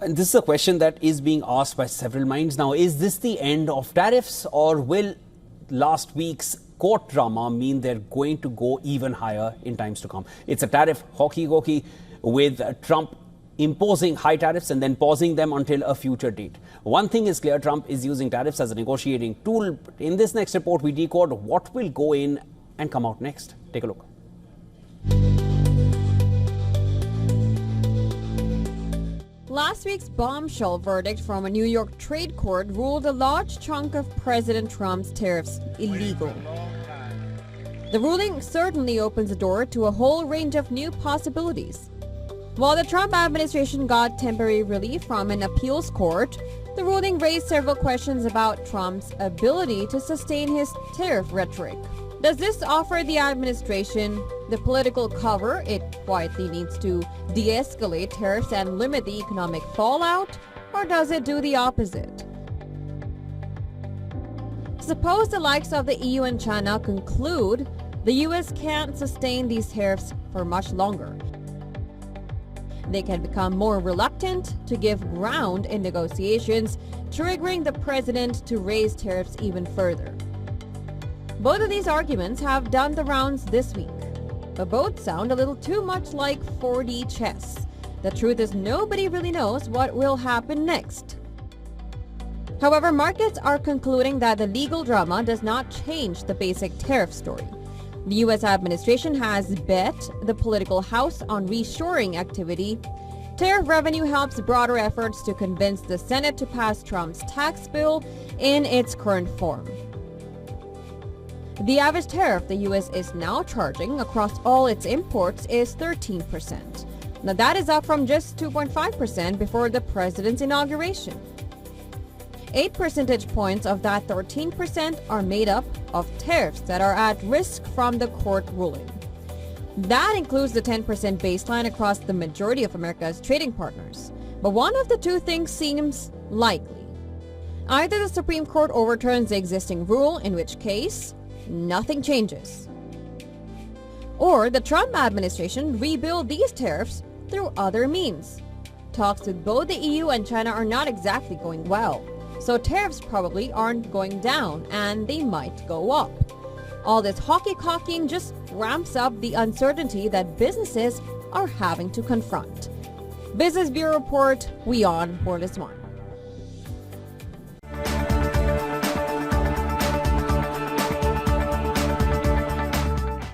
And this is a question that is being asked by several minds now. Is this the end of tariffs, or will last week's court drama mean they're going to go even higher in times to come? It's a tariff hokey with Trump imposing high tariffs and then pausing them until a future date. One thing is clear, Trump is using tariffs as a negotiating tool. In this next report, we decode what will go in and come out next. Take a look. Last week's bombshell verdict from a New York trade court ruled a large chunk of President Trump's tariffs illegal. The ruling certainly opens the door to a whole range of new possibilities. While the Trump administration got temporary relief from an appeals court, the ruling raised several questions about Trump's ability to sustain his tariff rhetoric. Does this offer the administration the political cover it quietly needs to de-escalate tariffs and limit the economic fallout, or does it do the opposite? Suppose the likes of the EU and China conclude the US can't sustain these tariffs for much longer. They can become more reluctant to give ground in negotiations, triggering the president to raise tariffs even further. Both of these arguments have done the rounds this week, but both sound a little too much like 4D chess. The truth is, nobody really knows what will happen next. However, markets are concluding that the legal drama does not change the basic tariff story. The U.S. administration has bet the political house on reshoring activity. Tariff revenue helps broader efforts to convince the Senate to pass Trump's tax bill in its current form. The average tariff the U.S. is now charging across all its imports is 13%. Now that is up from just 2.5% before the president's inauguration. 8 percentage points of that 13% are made up of tariffs that are at risk from the court ruling. That includes the 10% baseline across the majority of America's trading partners. But one of the two things seems likely. Either the Supreme Court overturns the existing rule, in which case nothing changes, or the Trump administration rebuild these tariffs through other means. Talks with both the EU and China are not exactly going well, so tariffs probably aren't going down and they might go up. All this hokey-cocking just ramps up the uncertainty that businesses are having to confront. Business Bureau Report, WION World is One.